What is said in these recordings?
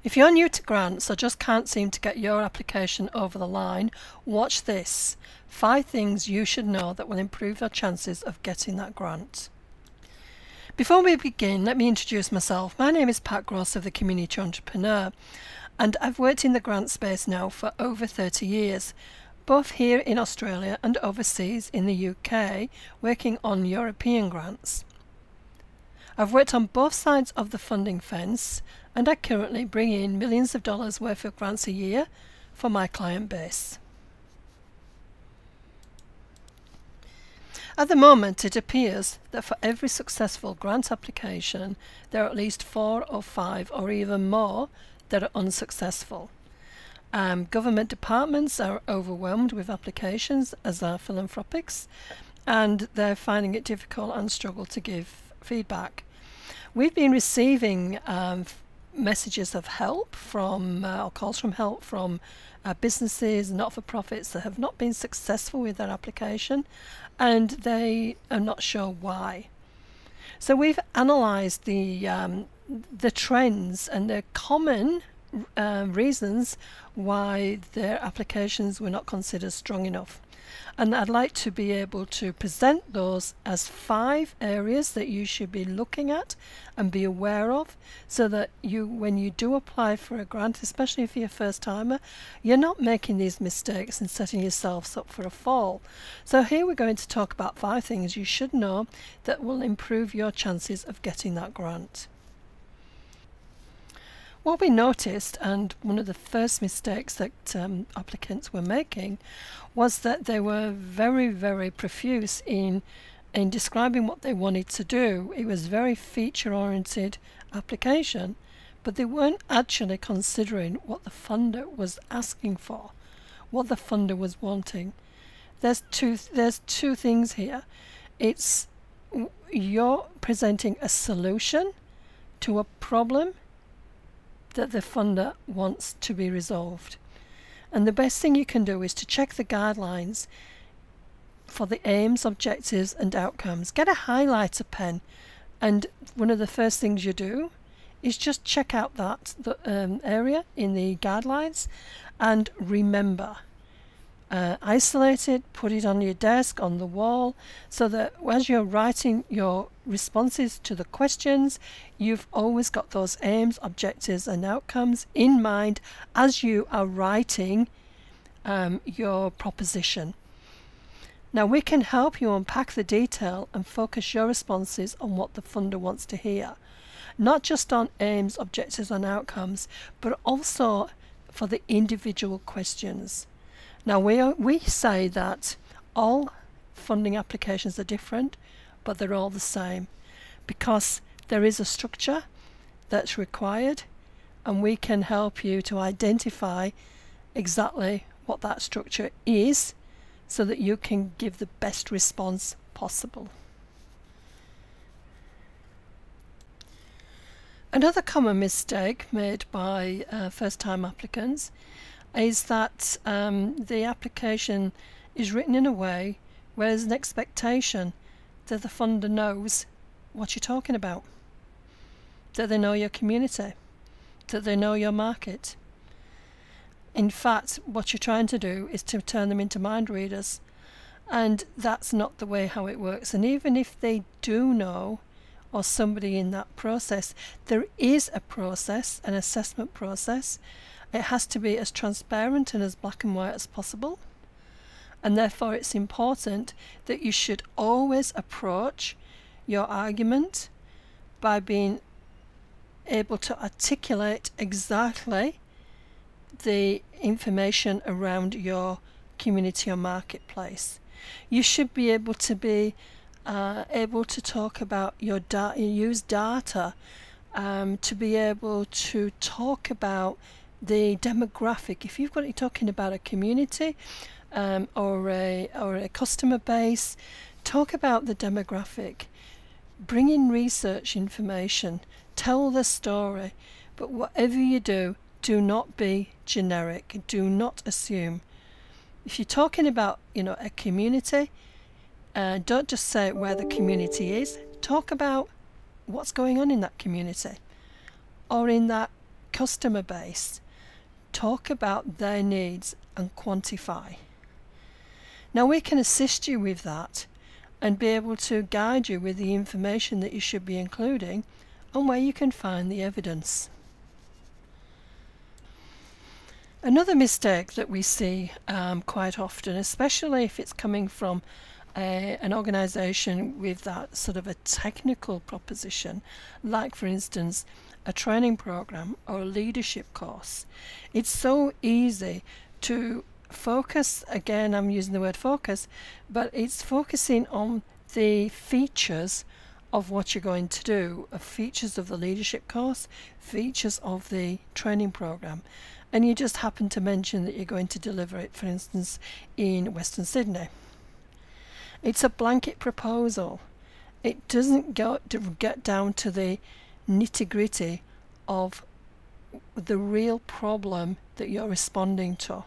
If you're new to grants or just can't seem to get your application over the line, watch this. 5 things you should know that will improve your chances of getting that grant. Before we begin, let me introduce myself. My name is Grosse of the Community Entrepreneur, and I've worked in the grant space now for over 30 years, both here in Australia and overseas in the UK, working on European grants. I've worked on both sides of the funding fence, and I currently bring in millions of dollars worth of grants a year for my client base. At the moment, it appears that for every successful grant application, there are at least 4 or 5 or even more that are unsuccessful. Government departments are overwhelmed with applications, as are philanthropics, and they're finding it difficult and struggle to give feedback. We've been receiving messages of help from, or calls from help from businesses, not-for-profits that have not been successful with their application, and they are not sure why. So we've analysed the trends and the common reasons why their applications were not considered strong enough. And I'd like to be able to present those as 5 areas that you should be looking at and be aware of, so that you, when you do apply for a grant, especially if you're a first timer, you're not making these mistakes and setting yourselves up for a fall. So here we're going to talk about 5 things you should know that will improve your chances of getting that grant. What we noticed, and one of the first mistakes that applicants were making, was that they were very, very profuse in describing what they wanted to do. It was very feature-oriented application, but they weren't actually considering what the funder was asking for, what the funder was wanting. There's two things here. It's you're presenting a solution to a problem that the funder wants to be resolved. And the best thing you can do is to check the guidelines for the aims, objectives and outcomes. Get a highlighter pen, and one of the first things you do is just check out that area in the guidelines and remember. Isolate it, put it on your desk, on the wall, so that as you're writing your responses to the questions, you've always got those aims, objectives and outcomes in mind as you are writing your proposition. Now we can help you unpack the detail and focus your responses on what the funder wants to hear. Not just on aims, objectives and outcomes, but also for the individual questions. Now we say that all funding applications are different, but they're all the same, because there is a structure that's required, and we can help you to identify exactly what that structure is so that you can give the best response possible. Another common mistake made by first-time applicants is that the application is written in a way where there's an expectation that the funder knows what you're talking about, that they know your community, that they know your market. In fact, what you're trying to do is to turn them into mind readers, and that's not the way how it works. And even if they do know, or somebody in that process, there is a process, an assessment process. It has to be as transparent and as black and white as possible, and therefore it's important that you should always approach your argument by being able to articulate exactly the information around your community or marketplace. You should be able to talk about your data, use data to be able to talk about the demographic. If you're talking about a community or a customer base, talk about the demographic. Bring in research information. Tell the story. But whatever you do, do not be generic. Do not assume. If you're talking about, a community, don't just say where the community is. Talk about what's going on in that community or in that customer base, talk about their needs and quantify. Now we can assist you with that and be able to guide you with the information that you should be including and where you can find the evidence. Another mistake that we see quite often, especially if it's coming from an organisation with that sort of a technical proposition, like for instance a training program or a leadership course, it's so easy to focus, again I'm using the word focus, but it's focusing on the features of what you're going to do, features of the leadership course, features of the training program, and you just happen to mention that you're going to deliver it, for instance, in Western Sydney. It's a blanket proposal. It doesn't get down to the nitty-gritty of the real problem that you're responding to.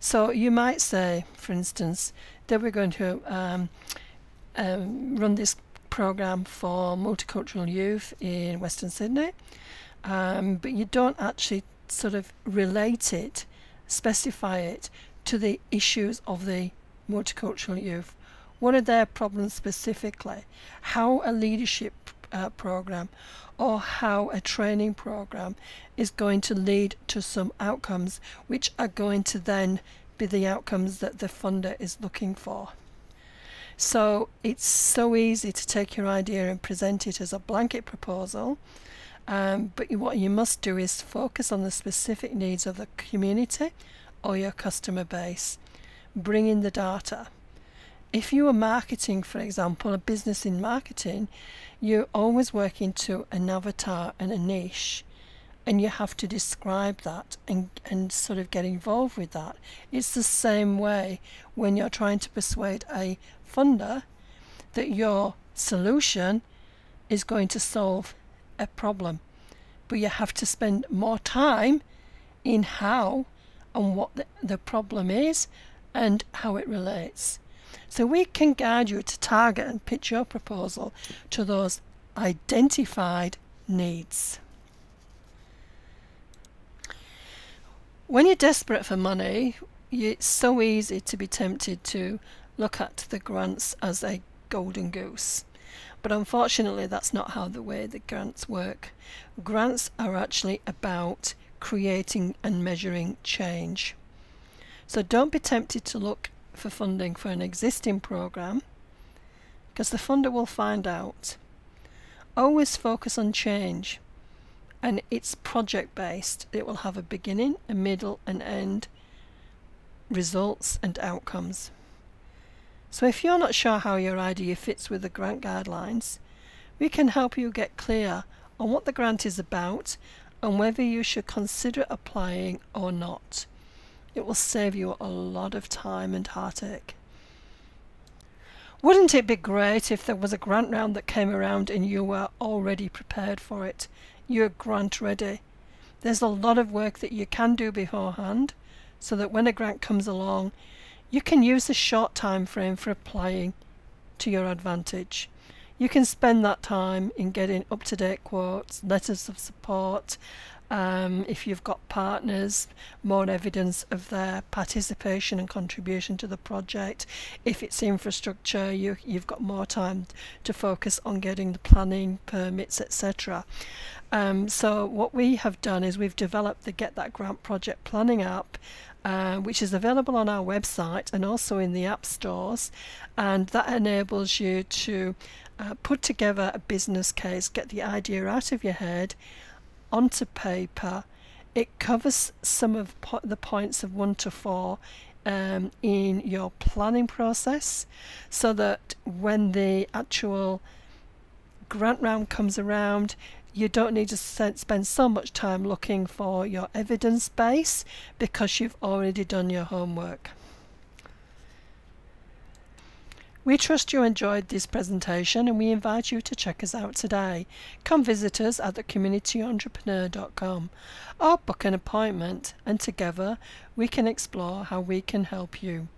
So you might say, for instance, that we're going to run this program for multicultural youth in Western Sydney, but you don't actually sort of relate it, specify it to the issues of the multicultural youth. What are their problems specifically? How a leadership program or how a training program is going to lead to some outcomes which are going to then be the outcomes that the funder is looking for. So it's so easy to take your idea and present it as a blanket proposal, but what you must do is focus on the specific needs of the community or your customer base. Bring in the data. If you are marketing, for example, a business in marketing, you're always working to an avatar and a niche, and you have to describe that and sort of get involved with that. It's the same way when you're trying to persuade a funder that your solution is going to solve a problem, but you have to spend more time in how and what the problem is and how it relates. So we can guide you to target and pitch your proposal to those identified needs. When you're desperate for money, it's so easy to be tempted to look at the grants as a golden goose. But unfortunately, that's not how the way the grants work. Grants are actually about creating and measuring change. So don't be tempted to look for funding for an existing program, because the funder will find out. Always focus on change, and it's project based. It will have a beginning, a middle and end, results and outcomes. So if you're not sure how your idea fits with the grant guidelines, we can help you get clear on what the grant is about and whether you should consider applying or not. It will save you a lot of time and heartache. Wouldn't it be great if there was a grant round that came around and you were already prepared for it? You're grant ready. There's a lot of work that you can do beforehand so that when a grant comes along, you can use the short time frame for applying to your advantage. You can spend that time in getting up-to-date quotes, letters of support, if you've got partners, more evidence of their participation and contribution to the project. If it's infrastructure, you've got more time to focus on getting the planning, permits, etc. So what we have done is we've developed the Get That Grant Project Planning app, which is available on our website and also in the app stores, and that enables you to put together a business case, get the idea out of your head onto paper. It covers some of the points of 1 to 4 in your planning process, so that when the actual grant round comes around, you don't need to spend so much time looking for your evidence base because you've already done your homework. We trust you enjoyed this presentation, and we invite you to check us out today. Come visit us at thecommunityentrepreneur.com or book an appointment, and together we can explore how we can help you.